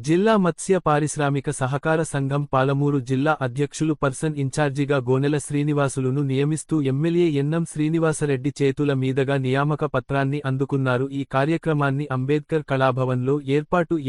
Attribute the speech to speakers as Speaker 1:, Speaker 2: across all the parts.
Speaker 1: జిల్లా మత్స్య పారిశ్రామిక సహకార సంఘం పాలమూరు జిల్లా అధ్యక్షులు పర్సన్ ఇన్ఛార్జిగా గోనెల శ్రీనివాసులును నియమిస్తూ ఎమ్మెల్యే ఎన్నం శ్రీనివాసరెడ్డి చేతుల మీదుగా నియామక పత్రాన్ని అందుకున్నారు. ఈ కార్యక్రమాన్ని అంబేద్కర్ కళాభవన్లో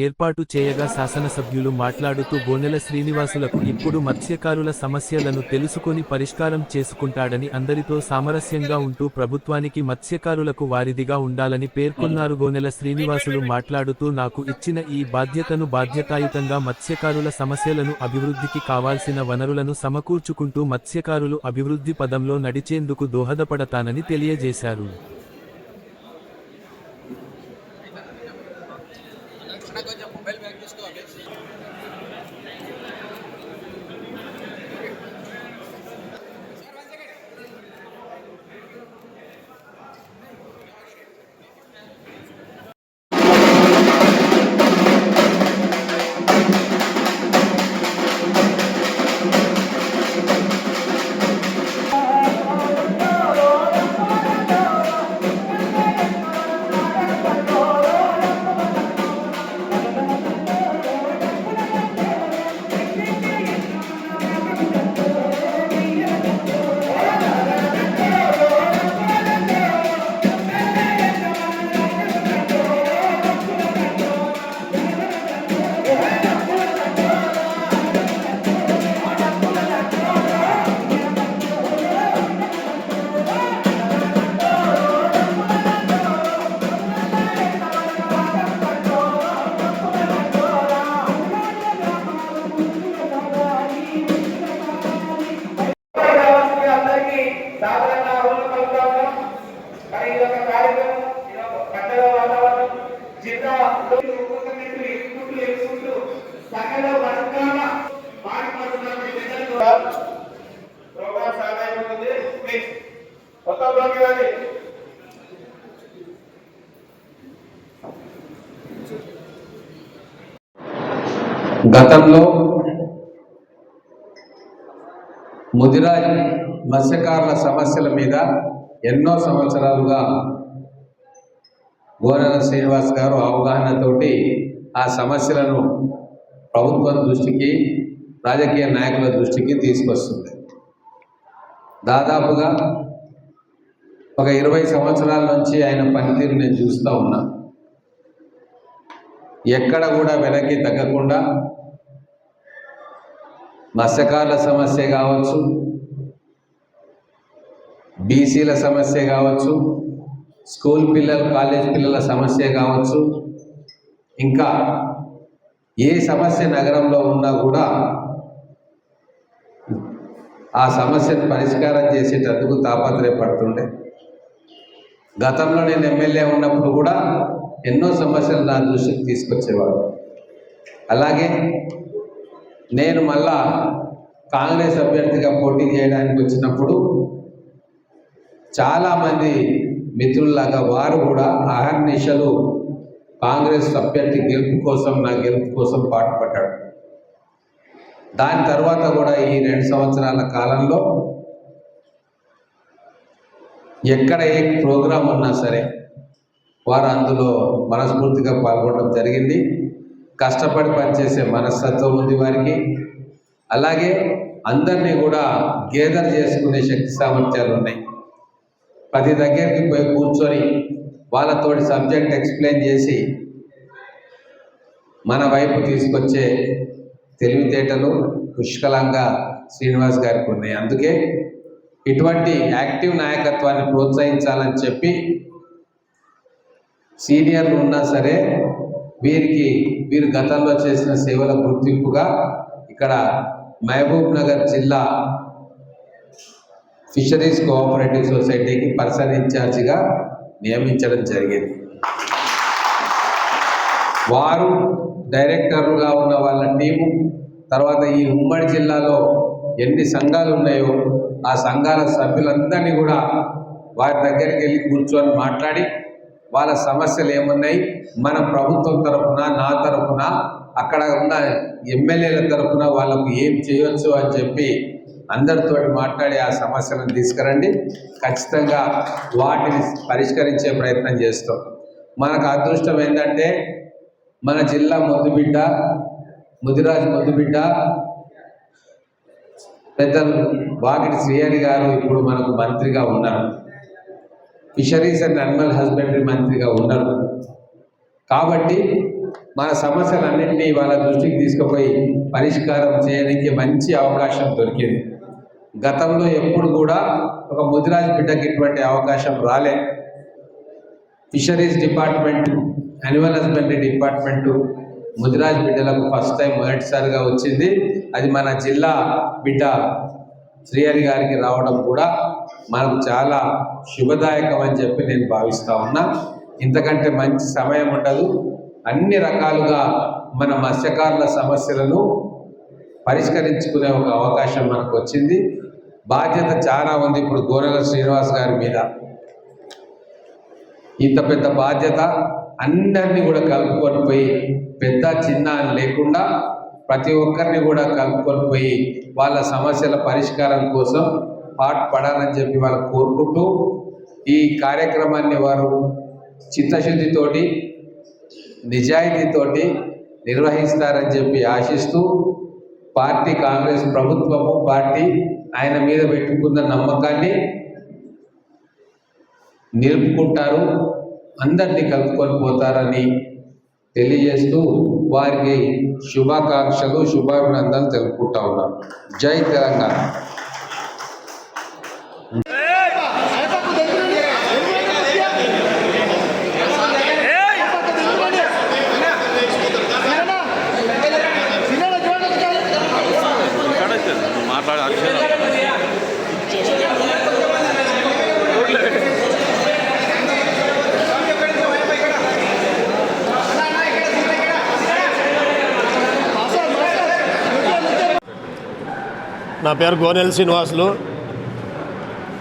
Speaker 1: ఏర్పాటు చేయగా శాసనసభ్యులు మాట్లాడుతూ గోనెల శ్రీనివాసులకు ఇప్పుడు మత్స్యకారుల సమస్యలను తెలుసుకొని పరిష్కారం చేసుకుంటాడని, అందరితో సామరస్యంగా ఉంటూ ప్రభుత్వానికి మత్స్యకారులకు వారిదిగా ఉండాలని పేర్కొన్నారు. గోనెల శ్రీనివాసులు మాట్లాడుతూ నాకు ఇచ్చిన ఈ బాధ్యతను బాధ్యతాయుతంగా మత్స్యకారుల సమస్యలను అభివృద్ధికి కావాల్సిన వనరులను సమకూర్చుకుంటూ మత్స్యకారులు అభివృద్ధి పదంలో నడిచేందుకు దోహదపడతానని తెలియజేశారు.
Speaker 2: గతంలో ముదిరాజ్ మత్స్యకారుల సమస్యల మీద ఎన్నో సంవత్సరాలుగా గోనెల శ్రీనివాస్ గారు అవగాహనతోటి ఆ సమస్యలను ప్రభుత్వం దృష్టికి, రాజకీయ నాయకుల దృష్టికి తీసుకొస్తుంది. దాదాపుగా ఒక 20 సంవత్సరాల నుంచి ఆయన పనితీరు నేను చూస్తూ ఉన్నా. ఎక్కడ కూడా వెనక్కి తగ్గకుండా మత్స్యకారుల సమస్య కావచ్చు, బీసీల సమస్య కావచ్చు, స్కూల్ పిల్లలు, కాలేజ్ పిల్లల సమస్య కావచ్చు, ఇంకా ఏ సమస్య నగరంలో ఉన్నా కూడా ఆ సమస్యను పరిష్కారం చేసేటందుకు తాపత్రయపడుతుండే. గతంలో నేను ఎమ్మెల్యే ఉన్నప్పుడు కూడా ఎన్నో సమస్యలు నా దృష్టికి తీసుకొచ్చేవాడు. అలాగే నేను మళ్ళా కాంగ్రెస్ అభ్యర్థిగా పోటీ చేయడానికి వచ్చినప్పుడు చాలామంది మిత్రుల్లాగా వారు కూడా అహర్నిశలు కాంగ్రెస్ అభ్యర్థి గెలుపు కోసం, నా గెలుపు కోసం పాటుపడ్డాడు. దాని తర్వాత కూడా ఈ 2 సంవత్సరాల కాలంలో ఎక్కడ ఏ ప్రోగ్రాం ఉన్నా సరే వారు అందులో మనస్ఫూర్తిగా పాల్గొనడం జరిగింది. కష్టపడి పనిచేసే మనస్తత్వం ఉంది వారికి. అలాగే అందరినీ కూడా గేదర్ చేసుకునే శక్తి సామర్థ్యాలు ఉన్నాయి. ప్రతి దగ్గరికి పోయి కూర్చొని వాళ్ళతోటి సబ్జెక్ట్ ఎక్స్ప్లెయిన్ చేసి మన వైపు తీసుకొచ్చే తెలివితేటలు పుష్కలంగా శ్రీనివాస్ గారికి ఉన్నాయి. అందుకే ఇటువంటి యాక్టివ్ నాయకత్వాన్ని ప్రోత్సహించాలని చెప్పి సీనియర్లు ఉన్నా సరే వీరు గతంలో చేసిన సేవల గుర్తింపుగా ఇక్కడ మహబూబ్ నగర్ జిల్లా ఫిషరీస్ కోఆపరేటివ్ సొసైటీకి పర్సన్ ఇన్ఛార్జిగా నియమించడం జరిగింది. వారు డైరెక్టర్లుగా ఉన్న వాళ్ళ టీము, తర్వాత ఈ ఉమ్మడి జిల్లాలో ఎన్ని సంఘాలు ఉన్నాయో ఆ సంఘాల సభ్యులందరినీ కూడా వారి దగ్గరికి వెళ్ళి కూర్చొని మాట్లాడి వాళ్ళ సమస్యలు ఏమున్నాయి, మన ప్రభుత్వం తరఫున, నా తరఫున, అక్కడ ఉన్న ఎమ్మెల్యేల తరఫున వాళ్ళకు ఏం చేయొచ్చు అని చెప్పి అందరితో మాట్లాడి ఆ సమస్యలను తీసుకురండి. ఖచ్చితంగా వాటిని పరిష్కరించే ప్రయత్నం చేస్తాం. మనకు అదృష్టం ఏంటంటే మన జిల్లా ముద్దుబిడ్డ, ముదిరాజ్ ముద్దుబిడ్డ పెద్దలు వాకిటి శ్రీహరి గారు ఇప్పుడు మనకు మంత్రిగా ఉన్నారు. ఫిషరీస్ అండ్ అనిమల్ హస్బెండరీ మంత్రిగా ఉన్నారు. కాబట్టి మన సమస్యలన్నింటినీ వాళ్ళ దృష్టికి తీసుకుపోయి పరిష్కారం చేయడానికి మంచి అవకాశం దొరికింది. గతంలో ఎప్పుడు కూడా ఒక ముదిరాజ్ బిడ్డకి ఇటువంటి అవకాశం రాలే. Fisheries department, animal husbandry department Mudiraj బిడ్డలకు ఫస్ట్ టైం మొదటిసారిగా వచ్చింది. అది మన జిల్లా బిడ్డ శ్రీహరి గారికి రావడం కూడా మనకు చాలా శుభదాయకం అని చెప్పి నేను భావిస్తూ ఉన్నా. ఇంతకంటే మంచి సమయం ఉండదు. అన్ని రకాలుగా మన మత్స్యకారుల సమస్యలను పరిష్కరించుకునే ఒక అవకాశం మనకు వచ్చింది. బాధ్యత చాలా ఉంది ఇప్పుడు గోనెల శ్రీనివాస్ గారి మీద. ఇంత పెద్ద బాధ్యత అందరినీ కూడా కలుపుకొని పోయి, పెద్ద చిన్న అని లేకుండా ప్రతి ఒక్కరిని కూడా కలుపుకొని పోయి వాళ్ళ సమస్యల పరిష్కారం కోసం పాటుపడాలని చెప్పి వాళ్ళకు కోరుకుంటూ ఈ కార్యక్రమాన్ని వారు చిత్తశుద్ధితోటి, నిజాయితీతోటి నిర్వహిస్తారని చెప్పి ఆశిస్తూ, పార్టీ కాంగ్రెస్ ప్రభుత్వము పార్టీ ఆయన మీద పెట్టుకున్న నమ్మకాన్ని నిలుపుకుంటారు, అందరినీ కలుపుకొని పోతారని తెలియజేస్తూ వారికి శుభాకాంక్షలు, శుభాభినందనలు తెలుపుకుంటా ఉన్నాను. జై తెలంగాణ.
Speaker 3: నా పేరు గోనెల శ్రీనివాసులు.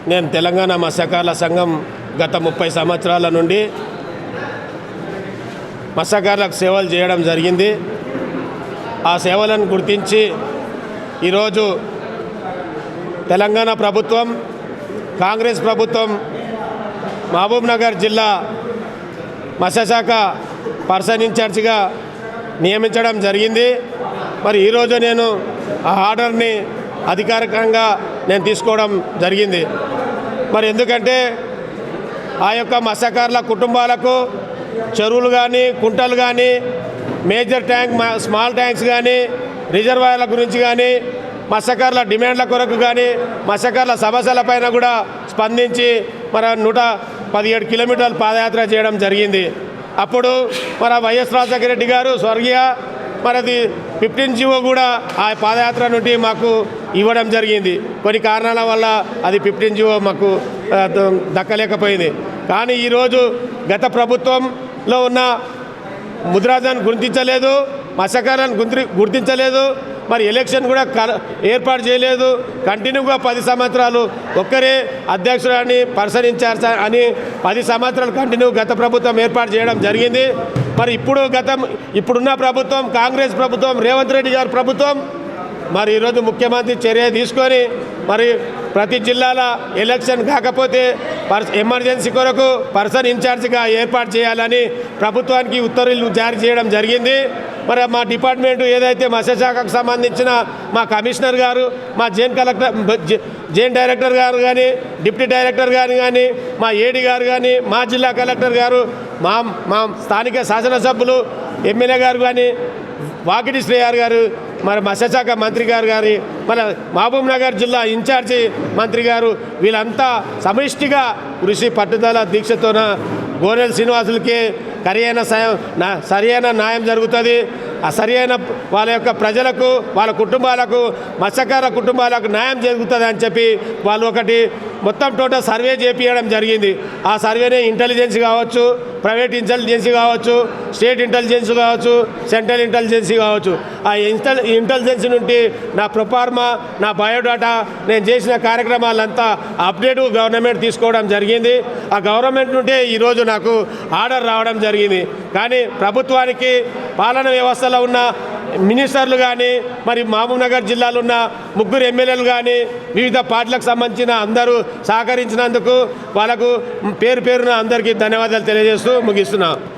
Speaker 3: నేను తెలంగాణ మత్స్యకారుల సంఘం గత 30 సంవత్సరాల నుండి మత్స్యకారులకు సేవలు చేయడం జరిగింది. ఆ సేవలను గుర్తించి ఈరోజు తెలంగాణ ప్రభుత్వం, కాంగ్రెస్ ప్రభుత్వం మహబూబ్ నగర్ జిల్లా మత్స్యశాఖ పర్సన్ ఇన్ఛార్జిగా నియమించడం జరిగింది. మరి ఈరోజు నేను ఆ ఆర్డర్ని అధికారికంగా నేను తీసుకోవడం జరిగింది. మరి ఎందుకంటే ఆ యొక్క మత్స్యకారుల కుటుంబాలకు చెరువులు కానీ, కుంటలు కానీ, మేజర్ ట్యాంక్, స్మాల్ ట్యాంక్స్ కానీ, రిజర్వాయర్ల గురించి కానీ, మత్స్యకారుల డిమాండ్ల కొరకు కానీ, మత్స్యకారుల సమస్యలపైన కూడా స్పందించి మరి 117 కిలోమీటర్లు పాదయాత్ర చేయడం జరిగింది. అప్పుడు మన వైఎస్ రాజశేఖర రెడ్డి గారు స్వర్గీయ మనది 15 జీవో కూడా ఆ పాదయాత్ర నుండి మాకు ఇవ్వడం జరిగింది. కొన్ని కారణాల వల్ల అది 15 జీవో మాకు దక్కలేకపోయింది. కానీ ఈరోజు గత ప్రభుత్వంలో ఉన్న ముద్రాజాన్ని గుర్తించలేదు, మత్స్యకారులను గుర్తించలేదు, మరి ఎలక్షన్ కూడా ఏర్పాటు చేయలేదు. కంటిన్యూగా 10 సంవత్సరాలు ఒక్కరే అధ్యక్షుడు పర్సన్ ఇన్ఛార్జ్ అని 10 సంవత్సరాలు కంటిన్యూ గత ప్రభుత్వం ఏర్పాటు చేయడం జరిగింది. మరి ఇప్పుడున్న ప్రభుత్వం, కాంగ్రెస్ ప్రభుత్వం, రేవంత్ రెడ్డి గారి ప్రభుత్వం మరి ఈరోజు ముఖ్యమంత్రి చర్య తీసుకొని మరి ప్రతి జిల్లాల ఎలక్షన్ కాకపోతే ఎమర్జెన్సీ కొరకు పర్సన్ ఇన్ఛార్జిగా ఏర్పాటు చేయాలని ప్రభుత్వానికి ఉత్తర్వులు జారీ చేయడం జరిగింది. మరి మా డిపార్ట్మెంటు ఏదైతే మత్స్యశాఖకు సంబంధించిన మా కమిషనర్ గారు, మా జైన్ డైరెక్టర్ గారు కానీ, డిప్యూటీ డైరెక్టర్ గారు కానీ, మా ఏడీ గారు కానీ, మా జిల్లా కలెక్టర్ గారు, మా స్థానిక శాసనసభ్యులు, ఎమ్మెల్యే గారు కానీ, వాకిటి శ్రీహరి గారు, మరి మత్స్యశాఖ మంత్రి గారు కానీ, మన మహబూబ్ నగర్ జిల్లా ఇన్ఛార్జి మంత్రి గారు, వీళ్ళంతా సమిష్టిగా కృషి పట్టుదల దీక్షతోన గోనెల శ్రీనివాసులకి సరియైన న్యాయం జరుగుతుంది. ఆ సరియైన వాళ్ళ యొక్క ప్రజలకు, వాళ్ళ కుటుంబాలకు, మత్స్యకారుల కుటుంబాలకు న్యాయం జరుగుతుంది అని చెప్పి వాళ్ళు ఒకటి మొత్తం టోటల్ సర్వే చేపించడం జరిగింది. ఆ సర్వేనే ఇంటెలిజెన్స్ కావచ్చు, ప్రైవేట్ ఇంటెలిజెన్సీ కావచ్చు, స్టేట్ ఇంటెలిజెన్స్ కావచ్చు, సెంట్రల్ ఇంటెలిజెన్సీ కావచ్చు. ఆ ఇంటెలిజెన్స్ నుండి నా ప్రొఫార్మా, నా బయోడాటా, నేను చేసిన కార్యక్రమాలంతా అప్డేట్ గవర్నమెంట్ తీసుకోవడం జరిగింది. ఆ గవర్నమెంట్ నుండే ఈరోజు నాకు ఆర్డర్ రావడం జరిగింది. కానీ ప్రభుత్వానికి, పాలన వ్యవస్థలో ఉన్న మినిస్టర్లు కానీ, మరి మహబూబ్ నగర్ జిల్లాలో ఉన్న 3 ఎమ్మెల్యేలు కానీ, వివిధ పార్టీలకు సంబంధించిన అందరూ సహకరించినందుకు వాళ్ళకు పేరున అందరికీ ధన్యవాదాలు తెలియజేస్తూ ముగిస్తున్నాను.